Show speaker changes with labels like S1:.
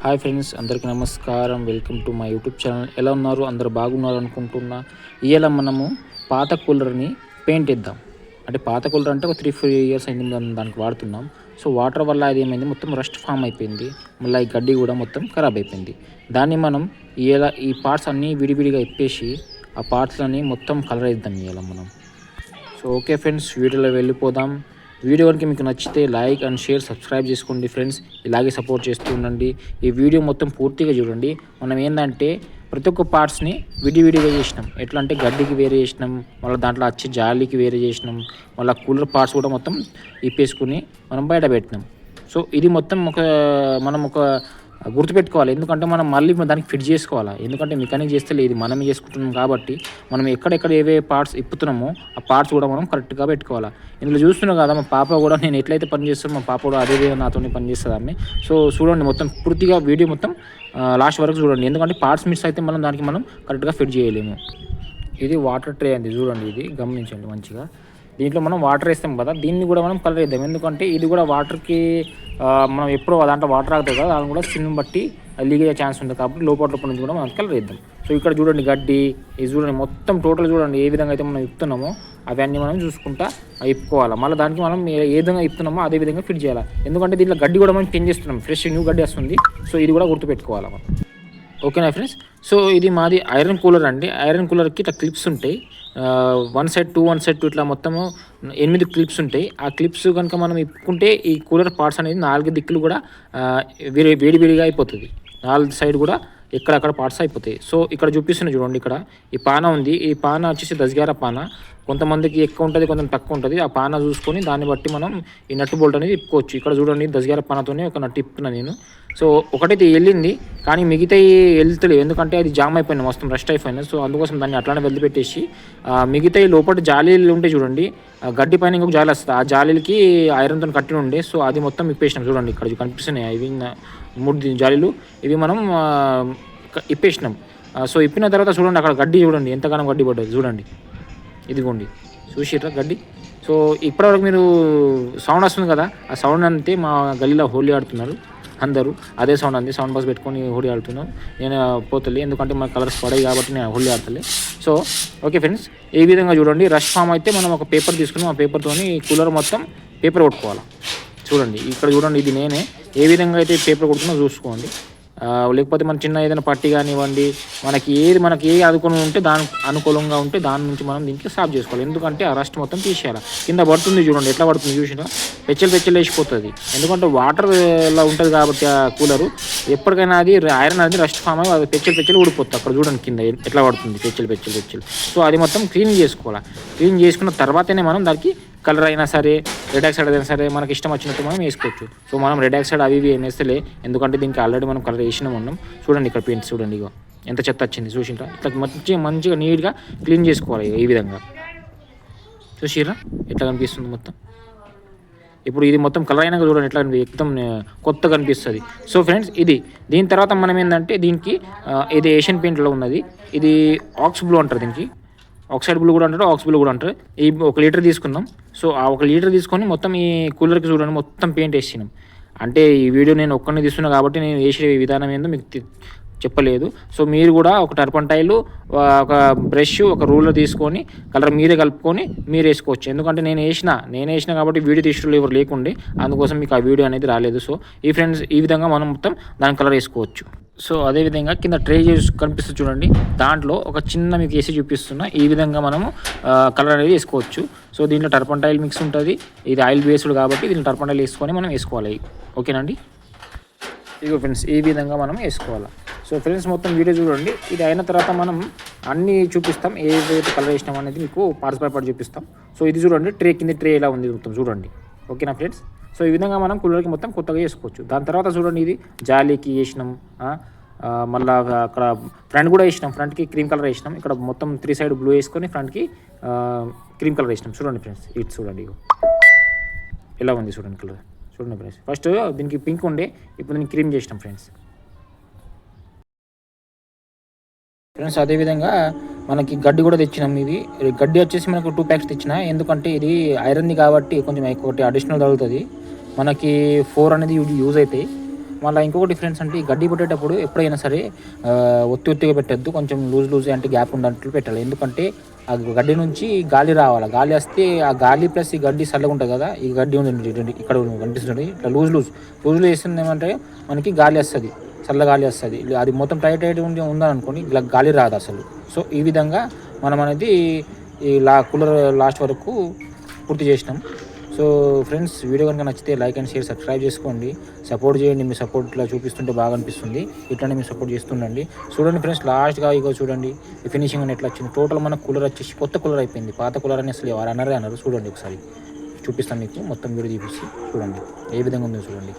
S1: Hi friends, అందరికీ నమస్కారం. Welcome to my YouTube channel. ఎలా ఉన్నారు? అందరు బాగున్నారు అనుకుంటున్నా. ఇవాళ మనము పాత కూలర్ని పెయింట్ ఇద్దాం. అంటే పాత కూలర్ అంటే ఒక 3-4 ఇయర్స్ అయింది దానికి వాడుతున్నాం. సో వాటర్ వల్ల అది ఏమైంది, మొత్తం రస్ట్ ఫామ్ అయిపోయింది. మళ్ళీ ఈ గడ్డి కూడా మొత్తం ఖరాబ్ అయిపోయింది. దాన్ని మనం ఈ పార్ట్స్ అన్నీ విడివిడిగా ఇప్పేసి ఆ పార్ట్స్లని మొత్తం కలర్ ఇద్దాం ఇవాళ మనం. సో ఓకే ఫ్రెండ్స్, వీడియోలో వెళ్ళిపోదాం. వీడియో కనుక మీకు నచ్చితే లైక్ అండ్ షేర్, సబ్స్క్రైబ్ చేసుకోండి ఫ్రెండ్స్. ఇలాగే సపోర్ట్ చేస్తూ ఉండండి. ఈ వీడియో మొత్తం పూర్తిగా చూడండి. మనం ఏంటంటే ప్రతి ఒక్క పార్ట్స్ని విడివిడిగా చేసినాం. ఎట్లా అంటే గడ్డికి వేరే చేసినాం, మళ్ళీ దాంట్లో వచ్చి జాలీకి వేరే చేసినాం, మళ్ళీ కూలర్ పార్ట్స్ కూడా మొత్తం ఇప్పేసుకుని మనం బయట పెట్టినాం. సో ఇది మొత్తం మనం ఒక గుర్తుపెట్టుకోవాలి. ఎందుకంటే మనం మళ్ళీ దానికి ఫిట్ చేసుకోవాలి. ఎందుకంటే మెకానిక్ చేస్తే ఇది మనమే చేసుకుంటున్నాం కాబట్టి మనం ఎక్కడెక్కడ ఏవే పార్ట్స్ ఇప్పుతున్నామో ఆ పార్ట్స్ కూడా మనం కరెక్ట్గా పెట్టుకోవాలి. ఇందులో చూస్తున్నాం కదా, మా పాప కూడా నేను ఎట్లయితే పని చేస్తానో మా పాప కూడా అదే విధంగా నాతో పని చేస్తుంది ఆమె. సో చూడండి, మొత్తం పూర్తిగా వీడియో మొత్తం లాస్ట్ వరకు చూడండి. ఎందుకంటే పార్ట్స్ మిస్ అయితే దానికి మనం కరెక్ట్గా ఫిట్ చేయలేము. ఇది వాటర్ ట్రే అండి, చూడండి. ఇది గమనించండి మంచిగా. దీంట్లో మనం వాటర్ వేస్తాం కదా, దీన్ని కూడా మనం కలర్ వేద్దాం. ఎందుకంటే ఇది కూడా వాటర్కి మనం ఎప్పుడో దాంట్లో వాటర్ ఆగుతుంది కదా, దాన్ని కూడా స్కిన్ బట్టి లీక్ అయ్యే ఛాన్స్ ఉంది కాబట్టి లోపల నుంచి కూడా మనం కలర్ వేద్దాం. సో ఇక్కడ చూడండి గడ్డి, ఇది చూడండి మొత్తం టోటల్ చూడండి ఏ విధంగా అయితే మనం ఇప్పుతున్నామో అవన్నీ మనం చూసుకుంటా ఇప్పుకోవాలి. మళ్ళీ దానికి మనం ఏ విధంగా ఇప్పుతున్నామో అదే విధంగా ఫిట్ చేయాలి. ఎందుకంటే దీంట్లో గడ్డి కూడా మనం చేంజ్ చేస్తున్నాం, ఫ్రెష్ న్యూ గడ్డి వస్తుంది. సో ఇది కూడా గుర్తుపెట్టుకోవాలి మనం. ఓకేనా ఫ్రెండ్స్? సో ఇది మాది ఐరన్ కూలర్ అండి. ఐరన్ కూలర్కి ఇట్లా క్లిప్స్ ఉంటాయి, 1 side 2 1 side 2 ఇట్లా మొత్తము 8 క్లిప్స్ ఉంటాయి. ఆ క్లిప్స్ కనుక మనం ఇప్పుకుంటే ఈ కూలర్ పార్ట్స్ అనేది 4 దిక్కులు కూడా వేడివేడిగా అయిపోతుంది. 4 సైడ్ కూడా ఎక్కడక్కడ పార్ట్స్ అయిపోతాయి. సో ఇక్కడ చూపిస్తున్నా చూడండి, ఇక్కడ ఈ పాన ఉంది. ఈ పాన వచ్చేసి 10 పాన. కొంతమందికి ఎక్కువ ఉంటుంది, కొంతమంది తక్కువ ఉంటుంది. ఆ పాన చూసుకొని దాన్ని బట్టి మనం ఈ నట్టు బోల్ట్ అనేది ఇప్పుకోవచ్చు. ఇక్కడ చూడండి 10 పానతోనే ఒక నట్టు ఇప్పుతున్నా నేను. సో ఒకటైతే వెళ్ళింది, కానీ మిగతా వెళ్తలేవు. ఎందుకంటే అది జామ్ అయిపోయింది, మొత్తం రస్ట్ అయిపోయింది. సో అందుకోసం దాన్ని అట్లానే వదిలిపెట్టేసి మిగతా లోపల జాలీలు ఉంటాయి చూడండి, గడ్డి పైన ఇంకొక జాలి వస్తుంది. ఆ జాలీలకి ఐరన్తో కట్టి ఉండే. సో అది మొత్తం ఇప్పేసినాం చూడండి. ఇక్కడ కనిపిస్తున్నాయి ఇవి 3 జాలీలు. ఇవి మనం ఇప్పేసినాం. సో ఇప్పిన తర్వాత చూడండి అక్కడ గడ్డి చూడండి, ఎంతగానో గడ్డి పడ్డది చూడండి. ఇదిగోండి, చూసిర్రా గడ్డి. సో ఇప్పటివరకు మీరు సౌండ్ వస్తుంది కదా, ఆ సౌండ్ అంతే మా గల్లీలో హోలీ ఆడుతున్నారు అందరూ. అదే సౌండ్ అంది, సౌండ్ బాక్స్ పెట్టుకొని హోలీ ఆడుతున్నాం. నేను పోతలే, ఎందుకంటే మన కలర్స్ పడాయి కాబట్టి నేను హోలీ ఆడతలే. సో ఓకే ఫ్రెండ్స్, ఈ విధంగా చూడండి. రష్ ఫామ్ అయితే మనం ఒక పేపర్ తీసుకుని ఆ పేపర్తోని కూలర్ మొత్తం పేపర్ కొట్టుకోవాలి. చూడండి ఇక్కడ చూడండి, ఇది నేనే ఏ విధంగా అయితే పేపర్ కొడుతున్నా చూసుకోండి. లేకపోతే మన చిన్న ఏదైనా పట్టి కానివ్వండి, మనకి ఏ అనుకూలంగా ఉంటే దానికి అనుకూలంగా ఉంటే దాని నుంచి మనం దీనికి సాఫ్ చేసుకోవాలి. ఎందుకంటే ఆ రస్ట్ మొత్తం తీసేయాలి. కింద పడుతుంది చూడండి, ఎట్లా పడుతుంది చూసినా, పెచ్చలు వేసిపోతుంది. ఎందుకంటే వాటర్ ఇలా ఉంటుంది కాబట్టి ఆ కూలరు ఎప్పటికైనా అది ఐరన్ అనేది రస్ట్ ఫామ్ అయ్యి అది పెచ్చలు ఊడిపోతుంది. అక్కడ చూడండి కింద ఎట్లా పడుతుంది పెచ్చలు. సో అది మొత్తం క్లీన్ చేసుకోవాలి. క్లీన్ చేసుకున్న తర్వాతనే మనం దానికి కలర్ అయినా సరే, రెడ్ ఆక్సైడ్ అయినా సరే మనకి ఇష్టం వచ్చినట్టు మనం వేసుకోవచ్చు. సో మనం రెడ్ ఆక్సైడ్ అవి ఏం వేస్తలే, ఎందుకంటే దీనికి ఆల్రెడీ మనం కలర్ వేసినాం ఉన్నాం. చూడండి ఇక్కడ పెయింట్స్ చూడండి, ఇగో ఎంత చెత్త వచ్చింది చూసిండ్రా. ఇట్లా మంచిగా నీట్గా క్లీన్ చేసుకోవాలి ఈ విధంగా. చూసిర్రా ఎట్లా కనిపిస్తుంది మొత్తం. ఇప్పుడు ఇది మొత్తం కలర్ అయినాక చూడండి ఎట్లా మొత్తం కొత్తగా కనిపిస్తుంది. సో ఫ్రెండ్స్ దీని తర్వాత మనం ఏంటంటే దీనికి ఇది ఏషియన్ పెయింట్లో ఉన్నది, ఇది ఆక్స్ బ్లూ అంటారు దీనికి. ఆక్సైడ్ బ్లూ కూడా అంటారు, ఆక్స్ బ్లూ కూడా అంటారు. ఈ 1 లీటర్ తీసుకుందాం. సో ఆ 1 లీటర్ తీసుకొని మొత్తం ఈ కూలర్కి చూడండి మొత్తం పెయింట్ వేసినాం. అంటే ఈ వీడియో నేను ఒక్కరిని తీస్తున్నా కాబట్టి నేను వేసే విధానం ఏందో మీకు చెప్పలేదు. సో మీరు కూడా ఒక టర్పంటైలు, ఒక బ్రష్, ఒక రూలర్ తీసుకొని కలర్ మీరే కలుపుకొని మీరు వేసుకోవచ్చు. ఎందుకంటే నేను వేసిన కాబట్టి వీడియో తీసుకోవడం ఎవరు లేకుండే, అందుకోసం మీకు ఆ వీడియో అనేది రాలేదు. సో ఫ్రెండ్స్ ఈ విధంగా మనం మొత్తం దాని కలర్ వేసుకోవచ్చు. సో అదేవిధంగా కింద ట్రే కనిపిస్తుంది చూడండి, దాంట్లో ఒక చిన్న మీకు వేసి చూపిస్తున్నా. ఈ విధంగా మనము కలర్ అనేది వేసుకోవచ్చు. సో దీంట్లో టర్పంటైల్ మిక్స్ ఉంటుంది, ఇది ఆయిల్ బేస్డ్ కాబట్టి దీంట్లో టర్పంటైల్ వేసుకొని మనం వేసుకోవాలి. ఓకేనండి, ఇగో ఫ్రెండ్స్ ఈ విధంగా మనం వేసుకోవాలి. సో ఫ్రెండ్స్ మొత్తం వీడియో చూడండి. ఇది అయిన తర్వాత మనం అన్నీ చూపిస్తాం, ఏదైతే కలర్ వేసినాం అనేది మీకు పార్ట్స్ బై పార్ట్ చూపిస్తాం. సో ఇది చూడండి, ట్రే ఎలా ఉంది మొత్తం చూడండి. ఓకేనా ఫ్రెండ్స్? సో ఈ విధంగా మనం కూలర్కి మొత్తం కొత్తగా వేసుకోవచ్చు. దాని తర్వాత చూడండి, ఇది జాలీకి వేసినాం, మళ్ళీ అక్కడ ఫ్రంట్ కూడా వేసినాం. ఫ్రంట్కి క్రీమ్ కలర్ వేసినాం. ఇక్కడ మొత్తం 3 సైడ్ బ్లూ వేసుకొని ఫ్రంట్కి క్రీమ్ కలర్ వేసినాం. చూడండి ఫ్రెండ్స్, ఇది చూడండి ఎలా ఉంది చూడండి కలర్. చూడండి ఫ్రెండ్స్, ఫస్ట్ దీనికి పింక్ ఉండే, ఇప్పుడు దీనికి క్రీమ్ చేసినాం ఫ్రెండ్స్. అదేవిధంగా మనకి గడ్డి కూడా తెచ్చినాం. ఇది గడ్డి వచ్చేసి మనకు 2 ప్యాక్స్ తెచ్చిన. ఎందుకంటే ఇది ఐరన్ది కాబట్టి కొంచెం ఒకటి అడిషనల్ తగులుతుంది. మనకి 4 అనేది యూజ్ అవుతాయి. మళ్ళీ ఇంకొక డిఫరెన్స్ అంటే ఈ గడ్డి పెట్టేటప్పుడు ఎప్పుడైనా సరే ఒత్తిగా పెట్టద్దు, కొంచెం లూజ్ అంటే గ్యాప్ ఉన్నట్లు పెట్టాలి. ఎందుకంటే ఆ గడ్డి నుంచి గాలి రావాలి, గాలి వస్తే ఆ గాలి ప్లస్ ఈ గడ్డి చల్లగా ఉంటుంది కదా, ఈ గడ్డి ఉంది ఇక్కడ కనిపిస్తుంది ఇట్లా లూజ్లో వేస్తుంది ఏమంటే మనకి గాలి వస్తుంది, చల్ల గాలి వస్తుంది. అది మొత్తం టైట్ ఉందని అనుకోండి గాలి రాదు అసలు. సో ఈ విధంగా మనం అనేది ఈ కూలర్ లాస్ట్ వరకు పూర్తి చేసినాం. సో ఫ్రెండ్స్, వీడియో కనుక నచ్చితే లైక్ అండ్ షేర్, సబ్స్క్రైబ్ చేసుకోండి, సపోర్ట్ చేయండి. మీ సపోర్ట్ ఇట్లా చూపిస్తుంటే బాగా అనిపిస్తుంది, ఇట్లానే మీరు సపోర్ట్ చేస్తుండండి. చూడండి ఫ్రెండ్స్, లాస్ట్గా ఇగో చూడండి ఈ ఫినిషింగ్ అని ఎట్లా వచ్చింది. టోటల్ మన కూలర్ వచ్చేసి కొత్త కూలర్ అయిపోయింది. పాత కూలర్ అని అసలు ఎవరు అన్నారు. చూడండి ఒకసారి చూపిస్తాను మీకు, మొత్తం వీడియో చూపిస్తే చూడండి ఏ విధంగా ఉందో చూడండి.